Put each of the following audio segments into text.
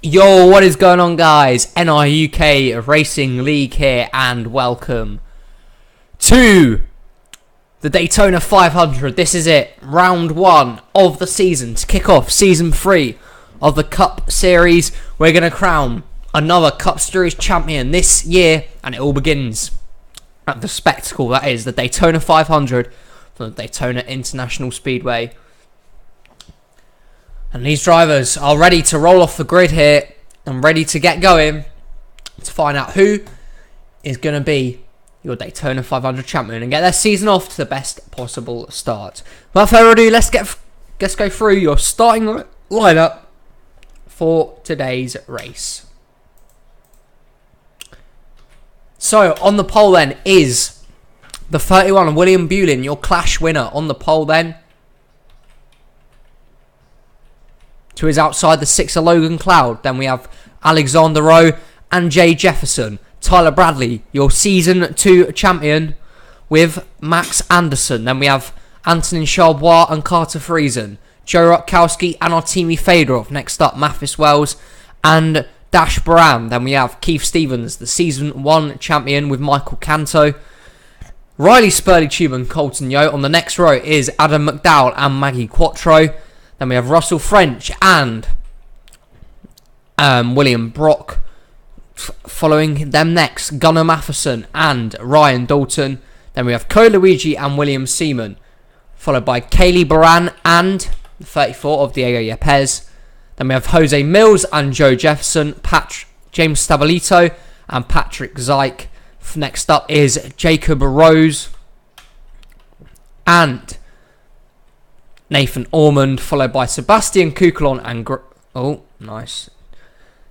Yo, what is going on, guys? NRUK Racing League here, and welcome to the Daytona 500. This is it, round one of the season to kick off season 3 of the Cup Series. We're going to crown another Cup Series champion this year, and it all begins at the spectacle that is the Daytona 500 from the Daytona International Speedway. And these drivers are ready to roll off the grid here and ready to get going to find out who is going to be your Daytona 500 champion and get their season off to the best possible start. Without further ado, let's go through your starting lineup for today's race. So on the pole then is the 31 William Bulin, your Clash winner on the pole then. To his outside, the 6 Logan Cloud. Then we have Alexander Rowe and Jay Jefferson. Tyler Bradley, your Season 2 champion, with Max Anderson. Then we have Antonin Charbois and Carter Friesen. Joe Rutkowski and Artemi Fedorov. Next up, Mathis Wells and Dash Baran. Then we have Keith Stevens, the Season 1 champion, with Michael Canto. Riley Spurley-Tube and Colton Yo. On the next row is Adam McDowell and Maggie Quattro. Then we have Russell French and William Brock. Following them next, Gunnar Matheson and Ryan Dalton. Then we have Co Luigi and William Seaman. Followed by Kaylee Baran and the 34 of Diego Yepes. Then we have Jose Mills and Joe Jefferson. James Stabilito and Patrick Zyke. Next up is Jacob Rose and Nathan Ormond, followed by Sebastian Kukulon and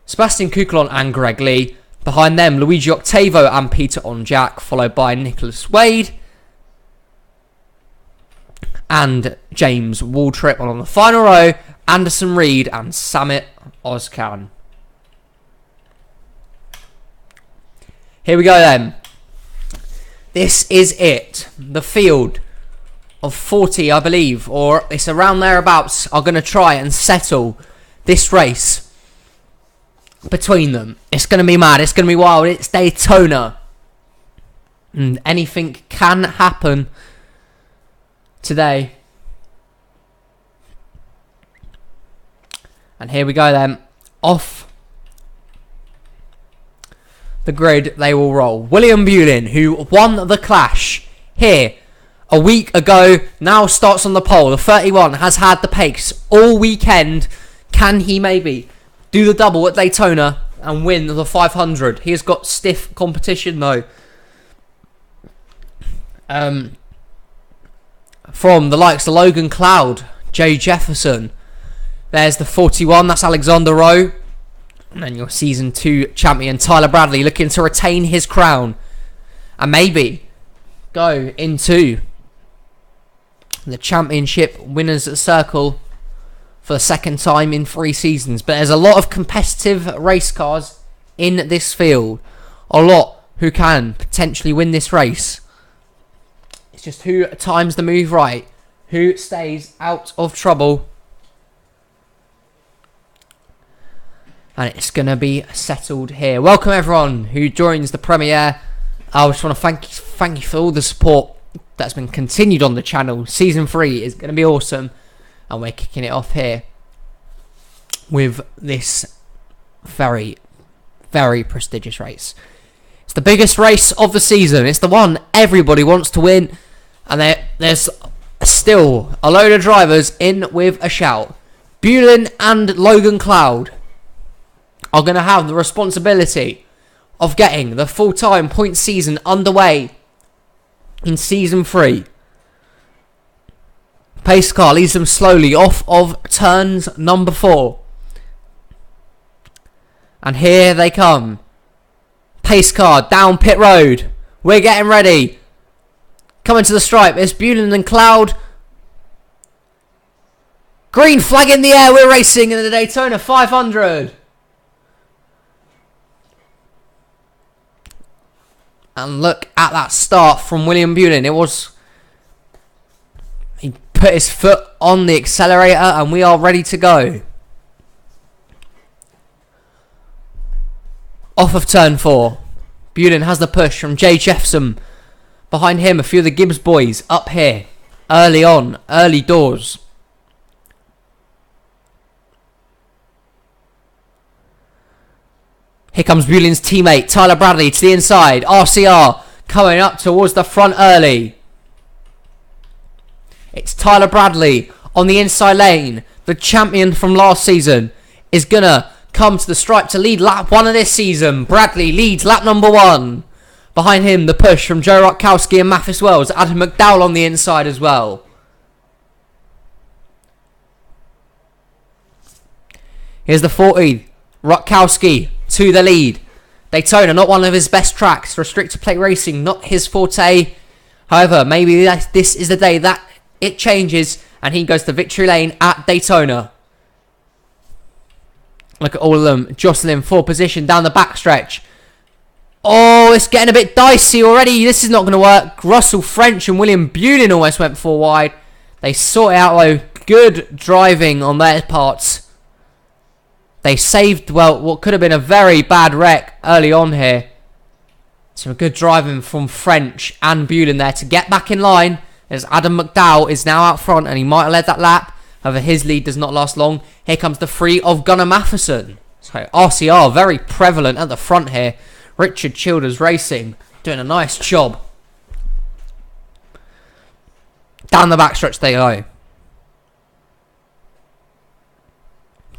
Sebastian Kukulon and Greg Lee. Behind them, Luigi Octavo and Peter Onjak, followed by Nicholas Wade and James Waltrip. And on the final row, Anderson Reed and Samit Ozkan. Here we go then. This is it. The field of 40, I believe, or it's around thereabouts, are going to try and settle this race between them. It's going to be mad. It's going to be wild. It's Daytona. And anything can happen today. And here we go then. Off the grid they will roll. William Bulin, who won the Clash here a week ago, now starts on the pole. The 31 has had the pace all weekend. Can he maybe do the double at Daytona and win the 500? He has got stiff competition though. From the likes of Logan Cloud, Jay Jefferson. There's the 41, that's Alexander Rowe. And then your Season 2 champion, Tyler Bradley, looking to retain his crown and maybe go into the championship winners circle for the second time in 3 seasons. But there's a lot of competitive race cars in this field. A lot who can potentially win this race. It's just who times the move right. Who stays out of trouble. And it's going to be settled here. Welcome everyone who joins the premiere. I just want to thank you for all the support that's been continued on the channel. Season 3 is going to be awesome, and we're kicking it off here with this very, very prestigious race. It's the biggest race of the season. It's the one everybody wants to win, and there's still a load of drivers in with a shout. Bulin and Logan Cloud are going to have the responsibility of getting the full-time point season underway in Season 3. Pace car leads them slowly off of turns number 4. And here they come. Pace car down pit road. We're getting ready. Coming to the stripe. It's Bulin and Cloud. Green flag in the air. We're racing in the Daytona 500. And look at that start from William Bulin. He put his foot on the accelerator and we are ready to go. off of turn 4. Bulin has the push from Jay Jeffson. Behind him, a few of the Gibbs boys up here. Early on, early doors. Here comes Bulin's teammate, Tyler Bradley, to the inside. RCR coming up towards the front early. It's Tyler Bradley on the inside lane. The champion from last season is going to come to the stripe to lead lap 1 of this season. Bradley leads lap number 1. Behind him, the push from Joe Rutkowski and Mathis Wells. Adam McDowell on the inside as well. Here's the 40. Rutkowski to the lead. Daytona, not one of his best tracks. Restricted plate racing, not his forte. However, maybe this is the day that it changes and he goes to victory lane at Daytona. Look at all of them jostling for position down the backstretch. Oh, it's getting a bit dicey already. This is not going to work. Russell French and William Bulin almost went 4 wide. They sort it out though. Good driving on their parts. They saved, well, what could have been a very bad wreck early on here. Some good driving from French and Bulin there to get back in line, as Adam McDowell is now out front and he might have led that lap. However, his lead does not last long. Here comes the 3 of Gunnar Matheson. So RCR very prevalent at the front here. Richard Childers Racing doing a nice job. Down the backstretch they go.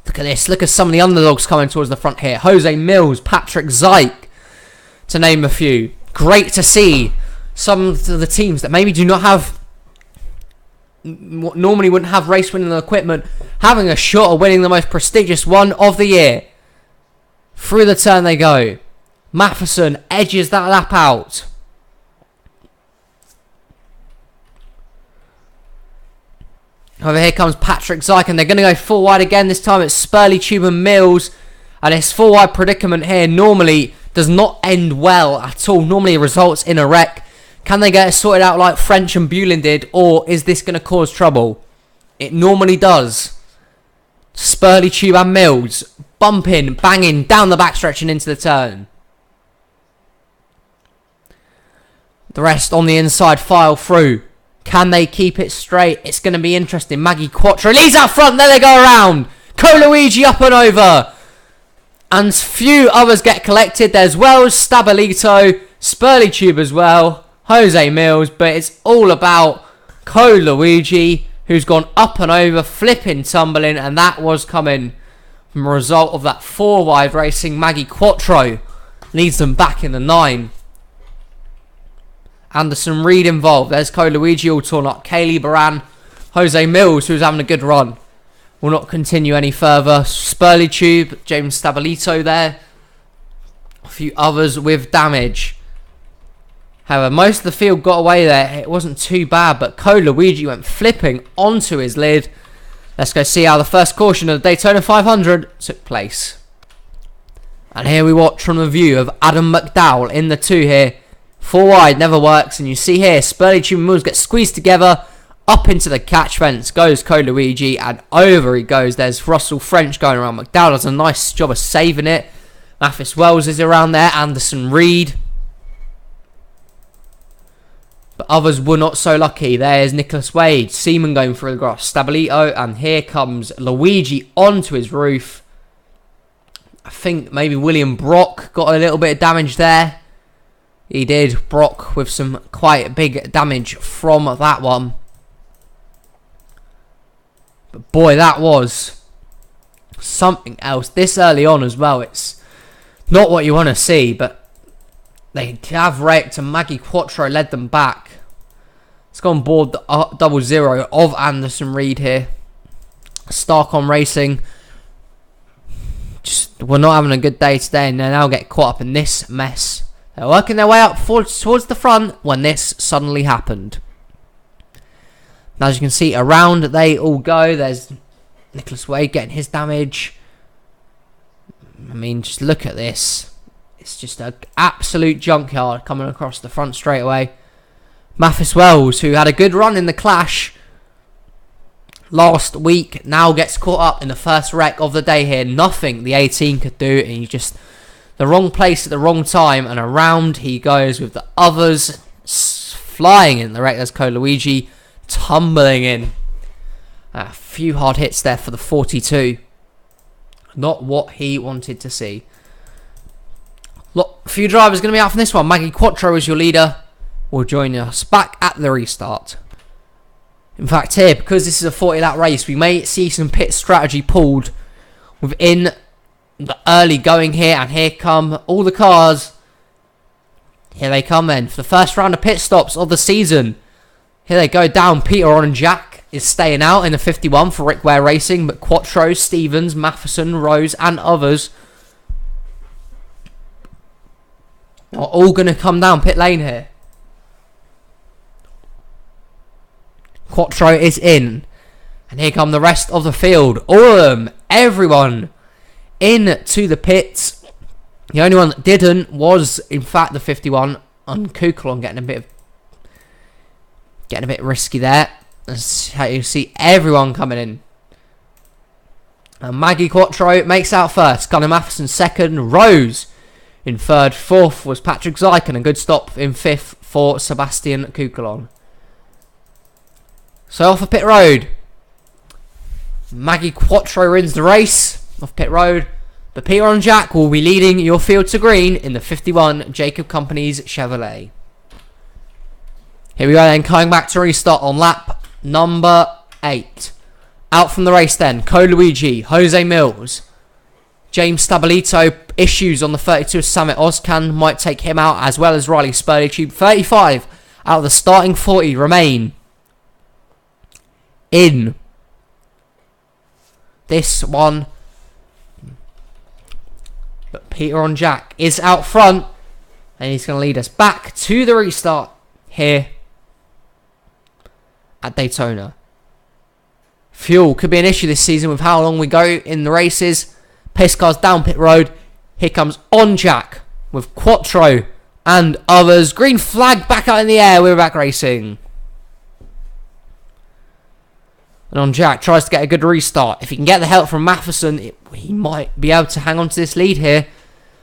Look at this. Look at some of the underdogs coming towards the front here. Jose Mills, Patrick Zyke, to name a few. Great to see some of the teams that maybe do not have, normally wouldn't have race winning equipment, having a shot of winning the most prestigious one of the year. Through the turn they go. Matheson edges that lap out. Over here comes Patrick Zyke, and they're going to go 4 wide again. This time it's Spurley, Tube and Mills. And this 4 wide predicament here normally does not end well at all. Normally it results in a wreck. Can they get it sorted out like French and Bulin did, or is this going to cause trouble? It normally does. Spurley, Tube and Mills bumping, banging down the backstretch and into the turn. The rest on the inside file through. Can they keep it straight? It's going to be interesting. Maggie Quattro leads out front. There they go around. Coluigi up and over. And few others get collected. There's Wells, Stabilito, Spurley Tube as well. Jose Mills. But it's all about Coluigi, who's gone up and over, flipping, tumbling. And that was coming from a result of that 4 wide racing. Maggie Quattro leads them back in the 9. Anderson Reed involved. There's Coluigi all torn up. Kaylee Baran. Jose Mills, who's having a good run, will not continue any further. Spurley Tube. James Stabilito there. A few others with damage. However, most of the field got away there. It wasn't too bad, but Coluigi went flipping onto his lid. Let's go see how the first caution of the Daytona 500 took place. And here we watch from the view of Adam McDowell in the 2 here. 4 wide never works, and you see here Spurley Tube and Mills get squeezed together. Up into the catch fence goes Coluigi, and over he goes. There's Russell French going around. McDowell does a nice job of saving it. Mathis Wells is around there. Anderson Reed. But others were not so lucky. There's Nicholas Wade. Seaman going through the grass. Stabilito, and here comes Luigi onto his roof. I think maybe William Brock got a little bit of damage there. He did. Brock with some quite big damage from that one. But boy, that was something else. This early on as well. It's not what you want to see, but they have wrecked and Maggie Quattro led them back. Let's go on board the 00 of Anderson Reed here. Starcom Racing. Just, we're not having a good day today, and they now get caught up in this mess. They're working their way up towards the front when this suddenly happened. Now, as you can see, around they all go. There's Nicholas Wade getting his damage. I mean, just look at this. It's just an absolute junkyard coming across the front straight away. Mathis Wells, who had a good run in the clash last week, now gets caught up in the first wreck of the day here. Nothing the 18 could do, and you just the wrong place at the wrong time, and around he goes with the others flying in the wreck. There's Luigi tumbling in. A few hard hits there for the 42. Not what he wanted to see. Look, a few drivers going to be out from this one. Maggie Quattro is your leader. Will join us back at the restart. In fact, here, because this is a 40-lap race, we may see some pit strategy pulled within the early going here. And here come all the cars. Here they come then for the first round of pit stops of the season. Here they go down. Peter on and Jack is staying out in the 51 for Rick Ware Racing. But Quattro, Stevens, Matheson, Rose and others are all going to come down pit lane here. Quattro is in. And here come the rest of the field. All of them. Everyone into the pits. The only one that didn't was, in fact, the 51 on Kukulon, getting a bit risky there. That's how you see everyone coming in. And Maggie Quattro makes out first. Gunnar Matheson second. Rose in third. Fourth was Patrick Zykan. A good stop in fifth for Sebastian Kukulon. So off of pit road. Maggie Quattro wins the race off pit road. But Peter and Jack will be leading your field to green in the 51 Jacob Companies Chevrolet. Here we go then, coming back to restart on lap number 8. Out from the race then, Luigi, Jose Mills, James Stabilito, issues on the 32 Summit. Ozcan might take him out, as well as Riley Spurley Tube. 35 out of the starting 40 remain in this one. But Peter on Jack is out front, and he's going to lead us back to the restart here at Daytona. Fuel could be an issue this season with how long we go in the races. Pace cars down pit road. Here comes on Jack with Quattro and others. Green flag back out in the air. We're back racing. And on Jack tries to get a good restart. If he can get the help from Matheson, he might be able to hang on to this lead here.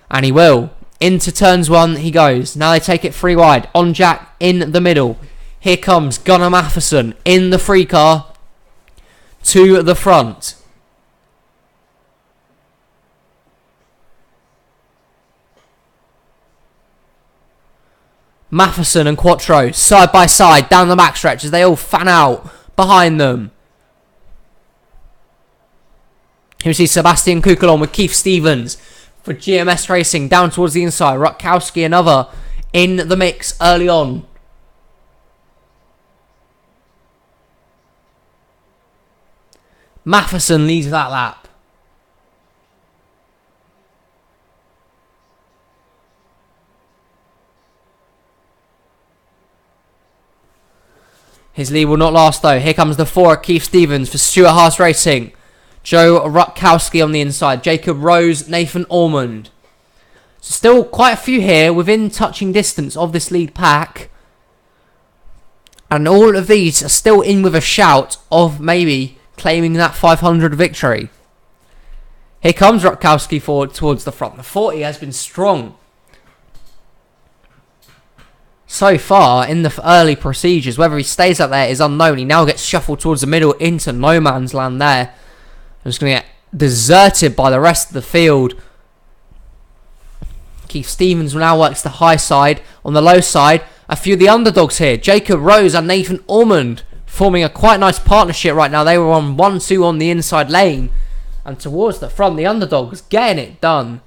And he will. Into turns 1 he goes. Now they take it 3 wide. On Jack in the middle. Here comes Gunnar Matheson in the free car to the front. Matheson and Quattro side by side down the backstretch as they all fan out behind them. Here we see Sebastian Kukulon with Keith Stevens for GMS Racing down towards the inside. Rutkowski, another in the mix early on. Matheson leads that lap. His lead will not last though. Here comes the 4 Keith Stevens for Stuart Haas Racing. Joe Rutkowski on the inside. Jacob Rose, Nathan Ormond. So still quite a few here within touching distance of this lead pack. And all of these are still in with a shout of maybe claiming that 500 victory. Here comes Rutkowski forward towards the front. The 40 has been strong so far in the early procedures. Whether he stays up there is unknown. He now gets shuffled towards the middle into no man's land there. Just going to get deserted by the rest of the field. Keith Stevens now works the high side. On the low side, a few of the underdogs here. Jacob Rose and Nathan Ormond forming a quite nice partnership right now. They were on 1-2 on the inside lane. And towards the front, the underdogs getting it done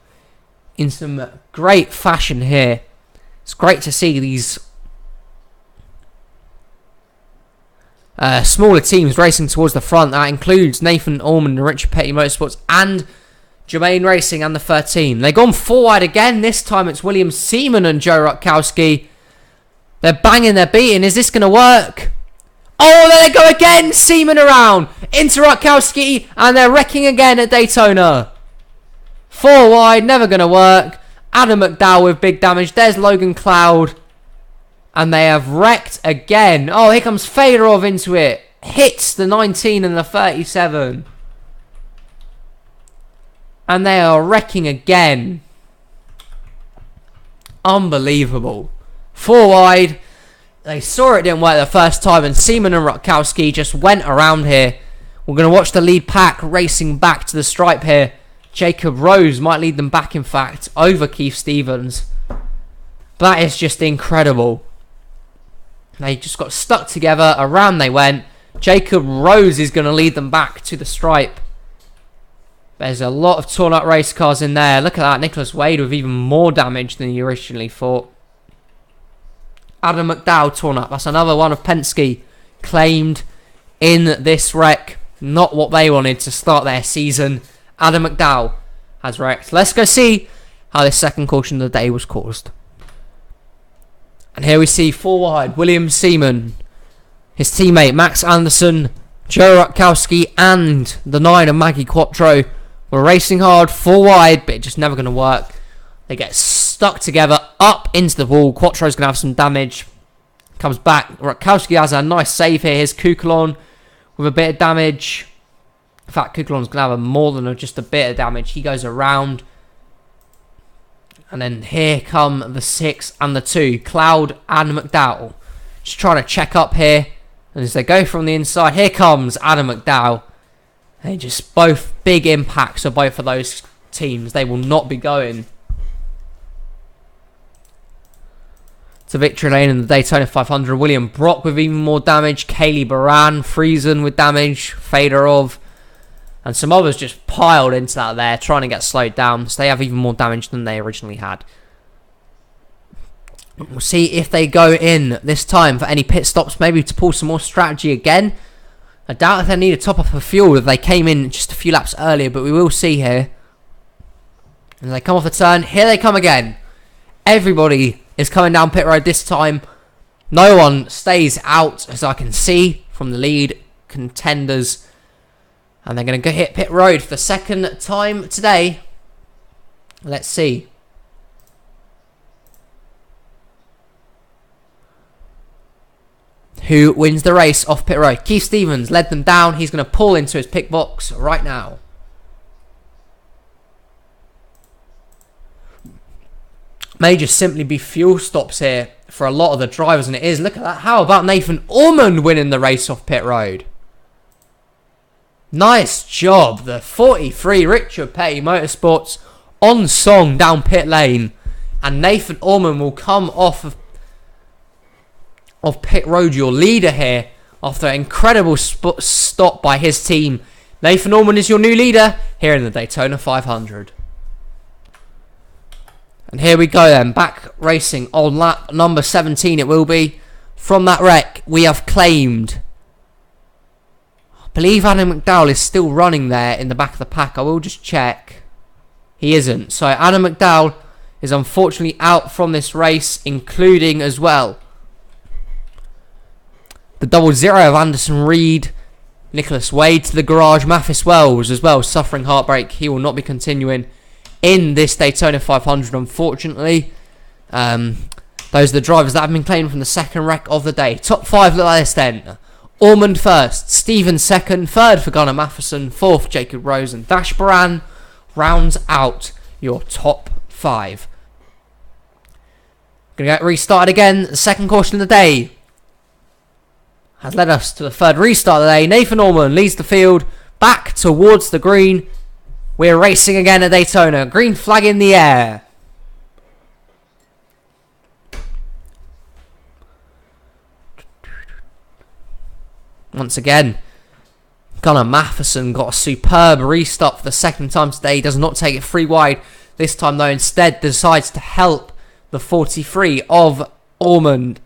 in some great fashion here. It's great to see these smaller teams racing towards the front. That includes Nathan Ormond and Richard Petty Motorsports and Jermaine Racing and the 13. They've gone 4 wide again. This time it's William Seaman and Joe Rutkowski. They're banging, they're beating. Is this going to work? Oh, there they go again. Seaman around into Rutkowski, and they're wrecking again at Daytona. 4 wide, never going to work. Adam McDowell with big damage. There's Logan Cloud. And they have wrecked again. Oh, here comes Fedorov into it. Hits the 19 and the 37. And they are wrecking again. Unbelievable. 4 wide. They saw it didn't work the first time, and Seaman and Rutkowski just went around here. We're going to watch the lead pack racing back to the stripe here. Jacob Rose might lead them back, in fact, over Keith Stevens. That is just incredible. They just got stuck together. Around they went. Jacob Rose is going to lead them back to the stripe. There's a lot of torn up race cars in there. Look at that. Nicholas Wade with even more damage than he originally thought. Adam McDowell torn up. That's another one of Penske claimed in this wreck. Not what they wanted to start their season. Adam McDowell has wrecked. Let's go see how this second caution of the day was caused. And here we see 4 wide. William Seaman, his teammate Max Anderson, Joe Rutkowski, and the 9 of Maggie Quattro were racing hard 4 wide, but it's just never going to work. They get stuck together up into the wall. Quattro's going to have some damage. Comes back. Rutkowski has a nice save here. Here's Kukulon with a bit of damage. In fact, Kukulon's going to have more than just a bit of damage. He goes around. And then here come the 6 and the 2. Cloud and McDowell. Just trying to check up here. And as they go from the inside, here comes Adam McDowell. They just both big impacts of both of those teams. They will not be going to victory lane in the Daytona 500. William Brock with even more damage. Kaylee Baran, Friesen with damage. Fedorov. And some others just piled into that there, trying to get slowed down. So they have even more damage than they originally had. We'll see if they go in this time for any pit stops, maybe to pull some more strategy again. I doubt if they need a top up of fuel if they came in just a few laps earlier, but we will see here. And they come off the turn. Here they come again. Everybody is coming down pit road this time. No one stays out, as I can see from the lead contenders. And they're going to go hit pit road for the second time today. Let's see. Who wins the race off pit road? Keith Stevens led them down. He's going to pull into his pit box right now. May just simply be fuel stops here for a lot of the drivers, and it is. Look at that. How about Nathan Ormond winning the race off pit road? Nice job. The 43 Richard Petty Motorsports on song down pit lane. And Nathan Ormond will come off of pit road, your leader here, after an incredible stop by his team. Nathan Ormond is your new leader here in the Daytona 500. And here we go then, back racing on lap number 17 it will be. From that wreck, we have claimed, I believe Adam McDowell is still running there in the back of the pack. I will just check. He isn't. So Adam McDowell is unfortunately out from this race, including as well the 00 of Anderson Reed, Nicholas Wade to the garage, Mathis Wells as well, suffering heartbreak. He will not be continuing in this Daytona 500, unfortunately. Those are the drivers that have been claimed from the second wreck of the day. Top 5 look like this then. Ormond first, Stevens second, third for Gunnar Matheson, fourth Jacob Rose, and Dash Baran rounds out your top 5. Gonna get restarted again. The second caution of the day has led us to the third restart of the day. Nathan Ormond leads the field back towards the green. We're racing again at Daytona. Green flag in the air. Once again, Gunnar Matheson got a superb restart for the second time today. He does not take it 3 wide this time though. Instead decides to help the 43 of Ormond.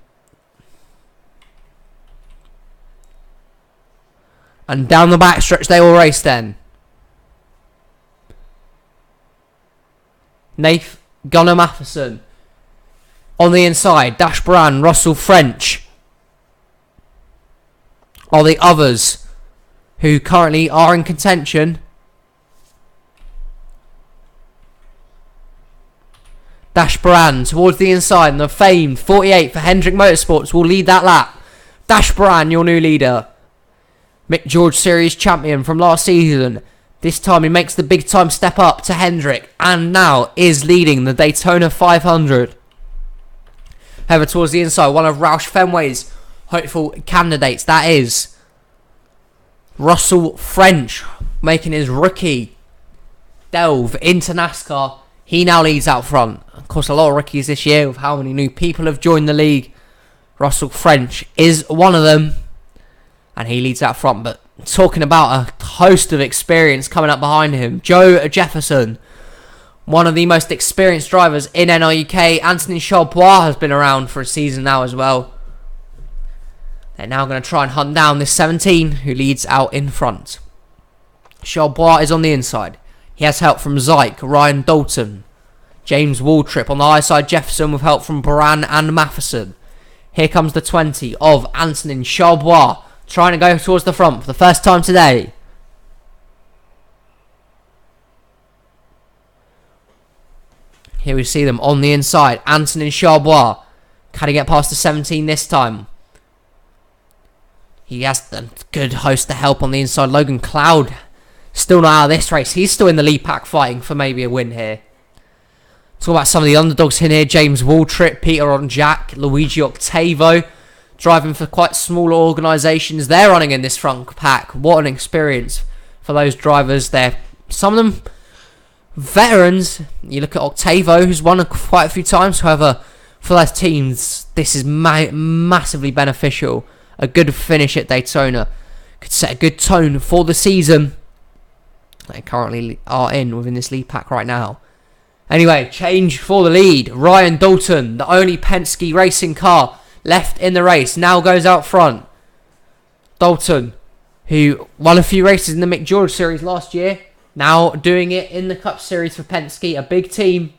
And down the backstretch they will race then. Gunnar Matheson on the inside. Dash Baran, Russell French are the others who currently are in contention. Dash Baran towards the inside, and the famed 48 for Hendrick Motorsports will lead that lap. Dash Baran, your new leader. Mick George Series champion from last season. This time he makes the big time step up to Hendrick and now is leading the Daytona 500. However, towards the inside, one of Roush Fenway's hopeful candidates, that is Russell French, making his rookie delve into NASCAR. He now leads out front. Of course, a lot of rookies this year with how many new people have joined the league. Russell French is one of them, and he leads out front. But talking about a host of experience coming up behind him, Joe Jefferson, one of the most experienced drivers in NRUK. Anthony Charbois has been around for a season now as well. They're now going to try and hunt down this 17 who leads out in front. Charbois is on the inside. He has help from Zyke, Ryan Dalton, James Waltrip on the high side. Jefferson with help from Baran and Matheson. Here comes the 20 of Antonin Charbois, trying to go towards the front for the first time today. Here we see them on the inside. Antonin Charbois. Can he get past the 17 this time? He has a good host to help on the inside. Logan Cloud still not out of this race. He's still in the lead pack fighting for maybe a win here. Talk about some of the underdogs in here. James Waltrip, Peter on Jack, Luigi Octavo, driving for quite smaller organisations. They're running in this front pack. What an experience for those drivers there. Some of them veterans. You look at Octavo, who's won quite a few times. However, for those teams, this is massively beneficial. A good finish at Daytona could set a good tone for the season. They currently are within this lead pack right now. Anyway, change for the lead. Ryan Dalton, the only Penske racing car left in the race, now goes out front. Dalton, who won a few races in the Mick George Series last year, now doing it in the Cup Series for Penske. A big team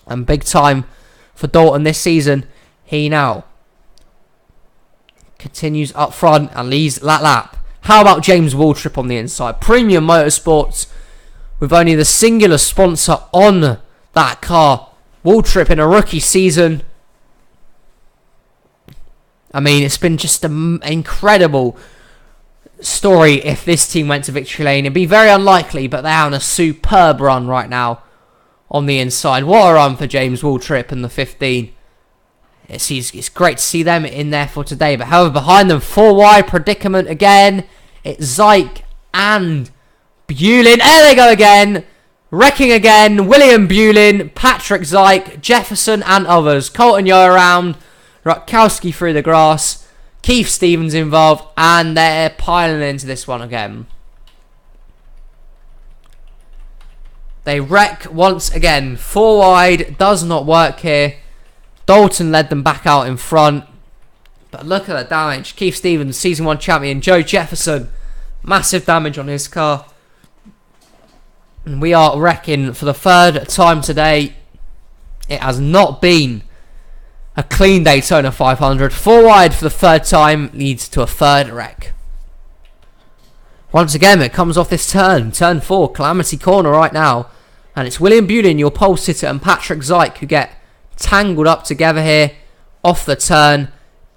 and big time for Dalton this season. He now continues up front and leads that lap. How about James Waltrip on the inside? Premium Motorsports with only the singular sponsor on that car. Waltrip in a rookie season. I mean, it's been just an incredible story if this team went to victory lane. It'd be very unlikely, but they're on a superb run right now on the inside. What a run for James Waltrip and the 15. It's great to see them in there for today. But however, behind them, 4 wide predicament again. It's Zyke and Bulin. There they go again. Wrecking again. William Bulin, Patrick Zyke, Jefferson and others. Colton Yo around. Rutkowski through the grass. Keith Stevens involved. And they're piling into this one again. They wreck once again. 4 wide. Does not work here. Dalton led them back out in front. But look at that damage. Keith Stevens, Season 1 champion. Joe Jefferson, massive damage on his car. And we are wrecking for the 3rd time today. It has not been a clean Daytona 500. 4 wide for the 3rd time leads to a 3rd wreck. Once again, it comes off this turn. Turn 4, Calamity Corner right now. And it's William Bulin, your pole sitter, and Patrick Zyke who get tangled up together here. Off the turn.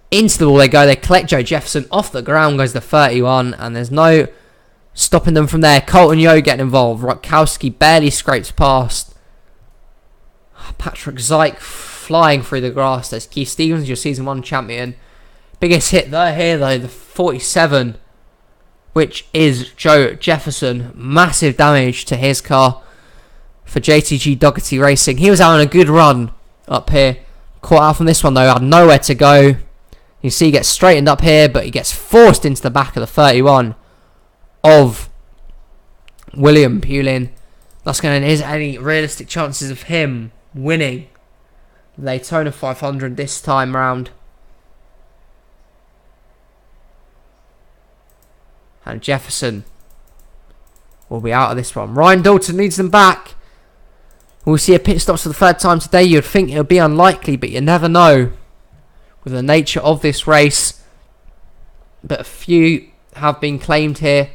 Into the wall they go. They collect Joe Jefferson. Off the ground goes the 31. And there's no stopping them from there. Colton Yo getting involved. Rutkowski barely scrapes past. Patrick Zyke flying through the grass. There's Keith Stevens, your Season 1 champion. Biggest hit there here though, the 47, which is Joe Jefferson. Massive damage to his car for JTG Dougherty Racing. He was having a good run up here. Caught out from this one though, had nowhere to go. You see he gets straightened up here, but he gets forced into the back of the 31 of William Bulin. That's going to... Is any realistic chances of him winning the Daytona 500 this time round? And Jefferson will be out of this one. Ryan Dalton leads them back. We'll see a pit stops for the 3rd time today. You'd think it would be unlikely, but you never know with the nature of this race. But a few have been claimed here.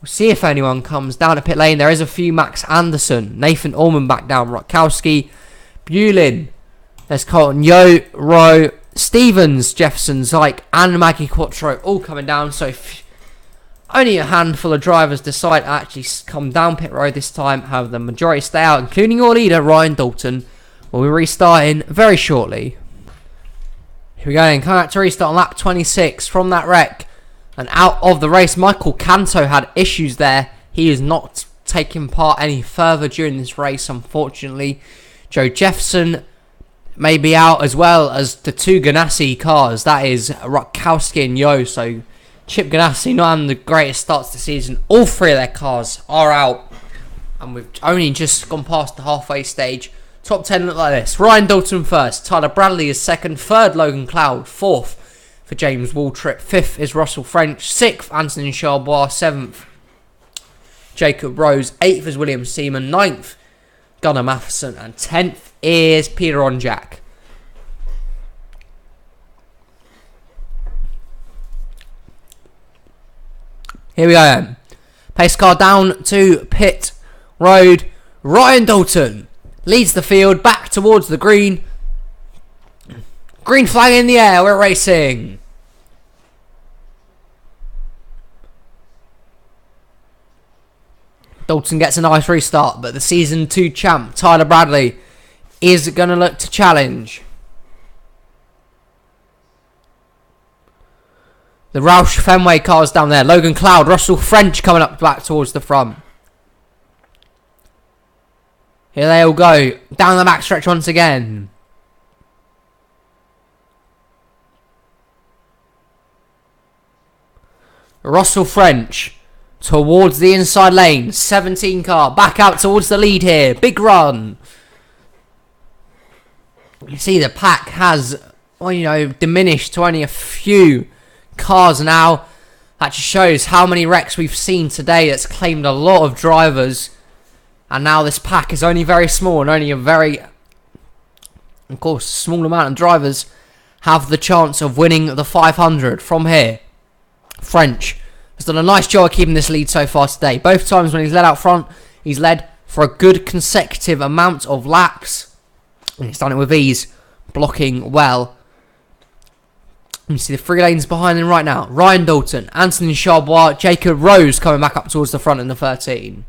We'll see if anyone comes down to pit lane. There is a few. Max Anderson, Nathan Allman back down, Rutkowski, Bulin. There's Colton Yo, Rowe, Stevens, Jefferson, Zyke, and Maggie Quattro all coming down. So only a handful of drivers decide to actually come down pit road this time. However, the majority stay out, including your leader, Ryan Dalton. We'll be restarting very shortly. Here we go then. Coming back to restart on lap 26 from that wreck. And out of the race, Michael Canto had issues there. He is not taking part any further during this race, unfortunately. Joe Jefferson may be out, as well as the two Ganassi cars. That is Rutkowski and Yo. So Chip Ganassi not having the greatest starts to the season. All three of their cars are out. And we've only just gone past the halfway stage. Top 10 look like this. Ryan Dalton first. Tyler Bradley is second. Third, Logan Cloud. Fourth for James Waltrip. Fifth is Russell French. Sixth, Anthony Charbois. Seventh, Jacob Rose. Eighth is William Seaman. Ninth, Gunnar Matheson. And 10th is Peter Onjak. Here we go then. Pace car down to pit road. Ryan Dalton leads the field back towards the green. Green flag in the air. We're racing. Dalton gets a nice restart, but the Season 2 champ, Tyler Bradley, is going to look to challenge. The Roush Fenway cars down there. Logan Cloud, Russell French coming up back towards the front. Here they all go. Down the backstretch once again. Russell French towards the inside lane. 17 car. Back out towards the lead here. Big run. You see the pack has, well, diminished to only a few cars now. That just shows how many wrecks we've seen today. It's claimed a lot of drivers. And now this pack is only very small, and only a very, of course, small amount of drivers have the chance of winning the 500 from here. French has done a nice job of keeping this lead so far today. Both times when he's led out front, he's led for a good consecutive amount of laps. And he's done it with ease, blocking well. You see the three lanes behind him right now. Ryan Dalton, Anthony Charbois, Jacob Rose coming back up towards the front in the 13.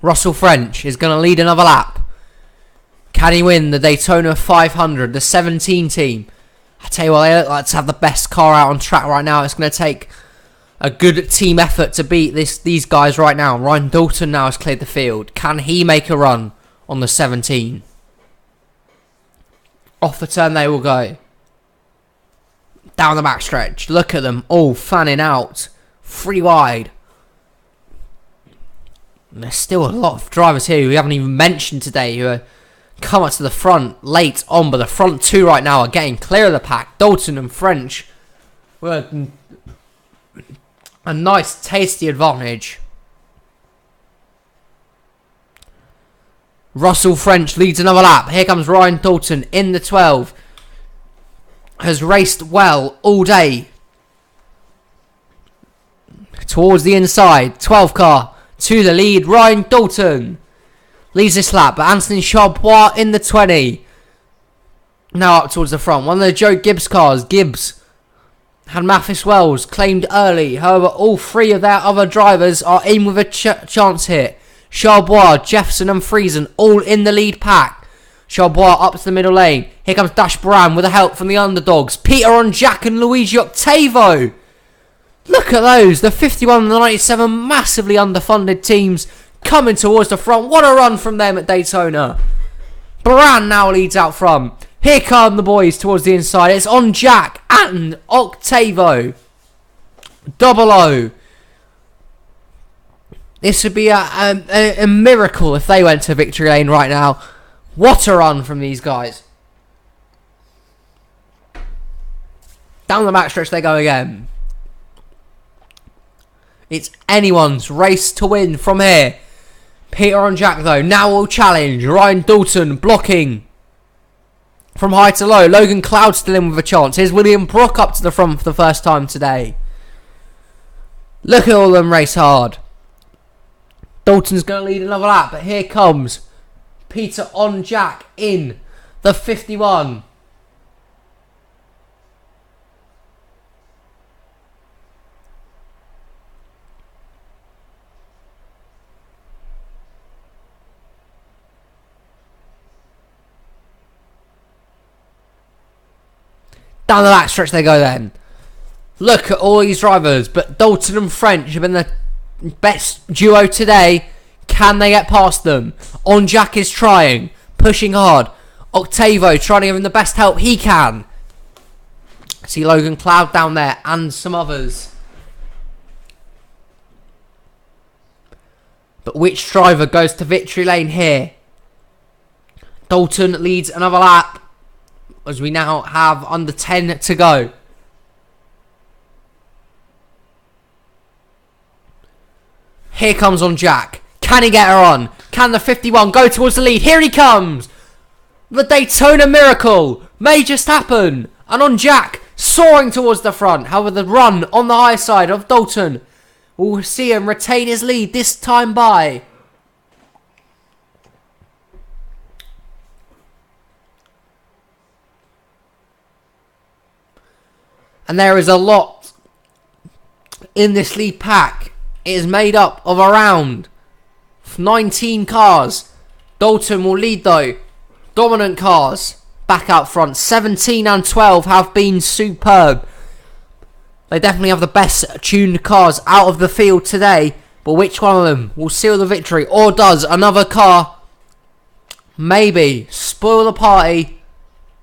Russell French is going to lead another lap. Can he win the Daytona 500, the 17 team? I tell you what, they look like to have the best car out on track right now. It's going to take a good team effort to beat these guys right now. Ryan Dalton now has cleared the field. Can he make a run on the 17? Off the turn they will go. Down the backstretch. Look at them all fanning out. 3 wide. And there's still a lot of drivers here who we haven't even mentioned today who are come up to the front late on, but the front two right now are getting clear of the pack. Dalton and French were a nice tasty advantage. Russell French leads another lap. Here comes Ryan Dalton in the 12. Has raced well all day. Towards the inside. 12 car to the lead. Ryan Dalton leads this lap, but Anthony Charbois in the 20. Now up towards the front. One of the Joe Gibbs cars. Gibbs had Mathis Wells claimed early. However, all three of their other drivers are in with a chance here. Charbois, Jefferson and Friesen all in the lead pack. Charbois up to the middle lane. Here comes Dash Brown with the help from the underdogs. Peter Onjak and Luigi Octavo. Look at those. The 51 and the 97 massively underfunded teams coming towards the front. What a run from them at Daytona. Baran now leads out front. Here come the boys towards the inside. It's Onjak and Octavo. Double O. This would be a miracle if they went to victory lane right now. What a run from these guys. Down the backstretch they go again. It's anyone's race to win from here. Peter Onjak though now will challenge. Ryan Dalton blocking from high to low. Logan Cloud still in with a chance. Here's William Brook up to the front for the first time today. Look at all of them race hard. Dalton's going to lead another lap, but here comes Peter Onjak in the 51. Down the back stretch they go then. Look at all these drivers, but Dalton and French have been the best duo today. Can they get past them? On Jack is trying, pushing hard. Octavo trying to give him the best help he can. See Logan Cloud down there and some others. But which driver goes to victory lane here? Dalton leads another lap as we now have under 10 to go. Here comes on Jack. Can he get her on? Can the 51 go towards the lead? Here he comes. The Daytona miracle may just happen. And on Jack, soaring towards the front. However, the run on the high side of Dalton will see him retain his lead this time by. And there is a lot in this lead pack. It is made up of around 19 cars. Dalton will lead though. Dominant cars back out front. 17 and 12 have been superb. They definitely have the best tuned cars out of the field today. But which one of them will seal the victory? Or does another car maybe spoil the party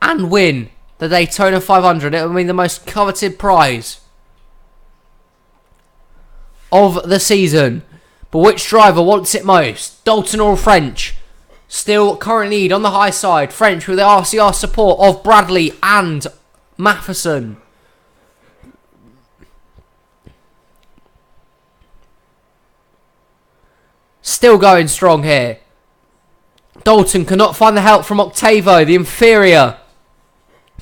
and win the Daytona 500? It will be the most coveted prize of the season. But which driver wants it most? Dalton or French? Still current lead on the high side. French with the RCR support of Bradley and Matheson. Still going strong here. Dalton cannot find the help from Octavo, the inferior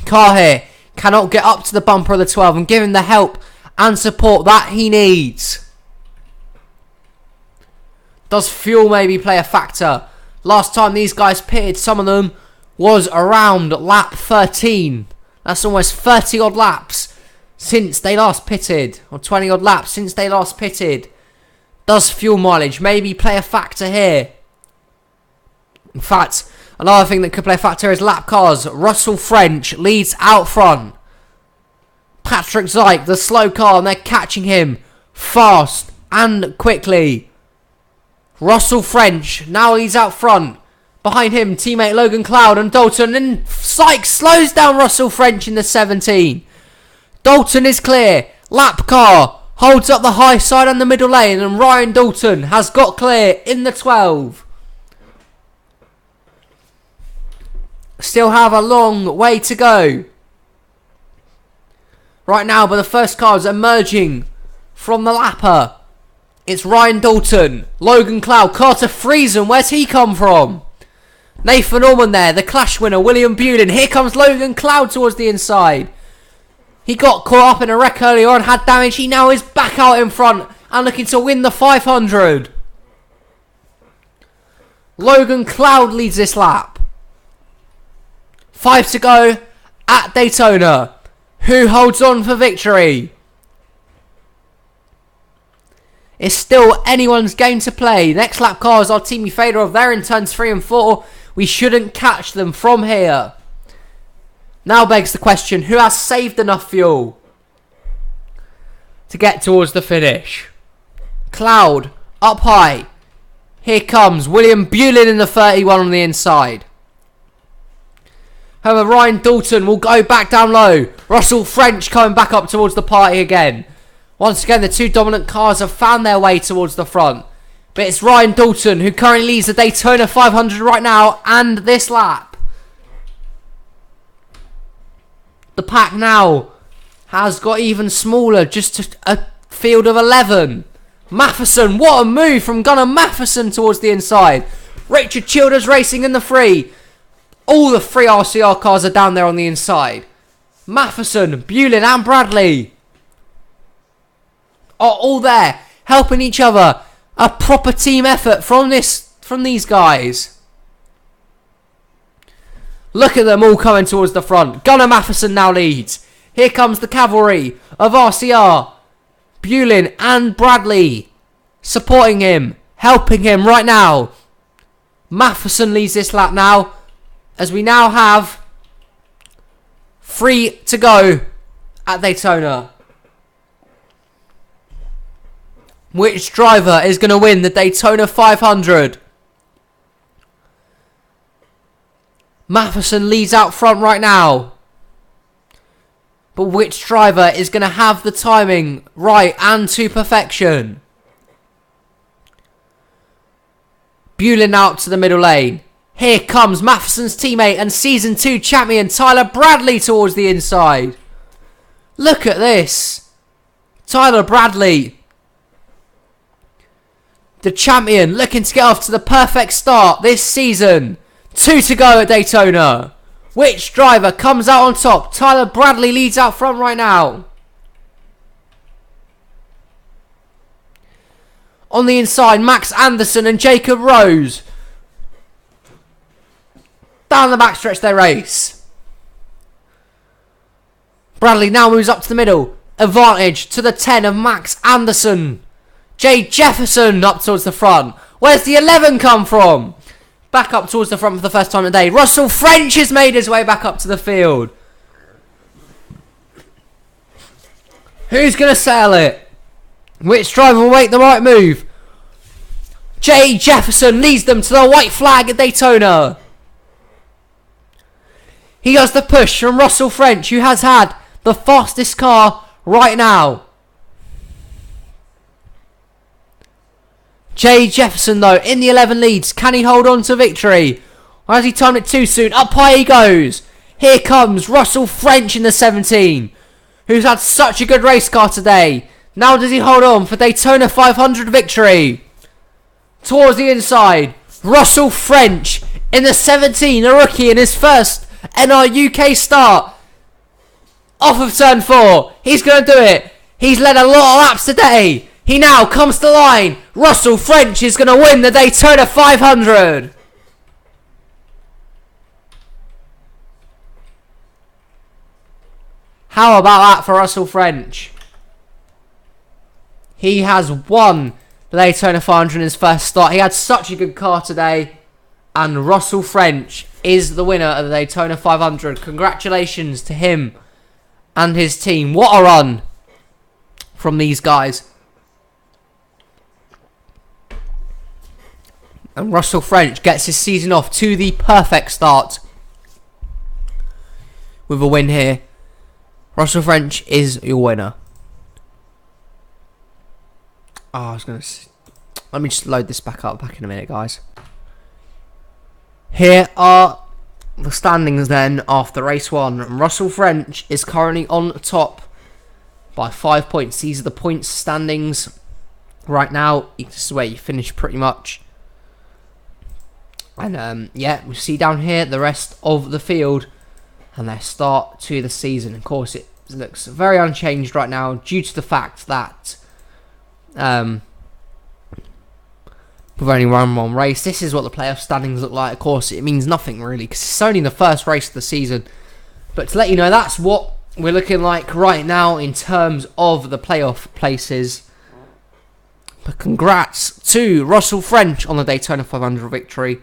car here. Cannot get up to the bumper of the 12 and give him the help and support that he needs. Does fuel maybe play a factor? Last time these guys pitted, some of them, was around lap 13. That's almost 30 odd laps since they last pitted. Or 20 odd laps since they last pitted. Does fuel mileage maybe play a factor here? In fact, another thing that could play a factor is lap cars. Russell French leads out front. Patrick Zyke, the slow car, and they're catching him fast and quickly. Russell French now leads out front. Behind him, teammate Logan Cloud and Dalton. And Zyke slows down Russell French in the 17. Dalton is clear. Lap car holds up the high side and the middle lane. And Ryan Dalton has got clear in the 12. Still have a long way to go right now, but the first car is emerging from the lapper. It's Ryan Dalton, Logan Cloud, Carter Friesen. Where's he come from? Nathan Norman there, the clash winner, William Bulin. Here comes Logan Cloud towards the inside. He got caught up in a wreck earlier on, had damage. He now is back out in front and looking to win the 500. Logan Cloud leads this lap. 5 to go at Daytona. Who holds on for victory? It's still anyone's game to play. Next lap cars are Team Fedorov. They're in turns 3 and 4. We shouldn't catch them from here. Now begs the question, who has saved enough fuel to get towards the finish? Cloud up high. Here comes William Bulin in the 31 on the inside. However, Ryan Dalton will go back down low. Russell French coming back up towards the party again. Once again, the two dominant cars have found their way towards the front. But it's Ryan Dalton who currently leads the Daytona 500 right now and this lap. The pack now has got even smaller, just a field of 11. Matheson, what a move from Gunnar Matheson towards the inside. Richard Childers racing in the 3. All the 3 RCR cars are down there on the inside. Matheson, Bulin and Bradley are all there, helping each other. A proper team effort from these guys. Look at them all coming towards the front. Gunnar Matheson now leads. Here comes the cavalry of RCR. Bulin and Bradley supporting him, helping him right now. Matheson leads this lap now, as we now have 3 to go at Daytona. Which driver is going to win the Daytona 500? Matheson leads out front right now. But which driver is going to have the timing right and to perfection? Bulin out to the middle lane. Here comes Matheson's teammate and Season 2 champion Tyler Bradley towards the inside. Look at this. Tyler Bradley, the champion, looking to get off to the perfect start this season. 2 to go at Daytona. Which driver comes out on top? Tyler Bradley leads out front right now. On the inside, Max Anderson and Jacob Rose. Down the backstretch they race. Bradley now moves up to the middle. Advantage to the 10 of Max Anderson. Jay Jefferson up towards the front. Where's the 11 come from? Back up towards the front for the first time today. Russell French has made his way back up to the field. Who's going to sail it? Which driver will make the right move? Jay Jefferson leads them to the white flag at Daytona. He does the push from Russell French, who has had the fastest car right now. Jay Jefferson, though, in the 11 leads. Can he hold on to victory? Or has he timed it too soon? Up high he goes. Here comes Russell French in the 17, who's had such a good race car today. Now does he hold on for Daytona 500 victory? Towards the inside, Russell French in the 17, a rookie in his first NRUK start. Off of turn 4. He's going to do it. He's led a lot of laps today. He now comes to line. Russell French is going to win the Daytona 500. How about that for Russell French? He has won the Daytona 500 in his first start. He had such a good car today. And Russell French is the winner of the Daytona 500. Congratulations to him and his team. What a run from these guys. And Russell French gets his season off to the perfect start with a win here. Russell French is your winner. Let me just load this back in a minute, guys. Here are the standings then after race 1. Russell French is currently on top by 5 points. These are the points standings right now. This is where you finish pretty much. And yeah, we see down here the rest of the field and their start to the season. Of course, it looks very unchanged right now due to the fact that we've only run one race. This is what the playoff standings look like. Of course, it means nothing really because it's only the first race of the season. But to let you know, that's what we're looking like right now in terms of the playoff places. But congrats to Russell French on the Daytona 500 victory.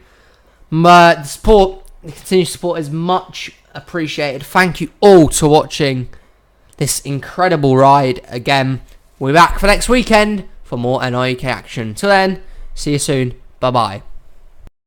The continued support is much appreciated. Thank you all for watching this incredible ride. Again, we'll be back for next weekend for more NRUK action. Till then, see you soon. Bye-bye.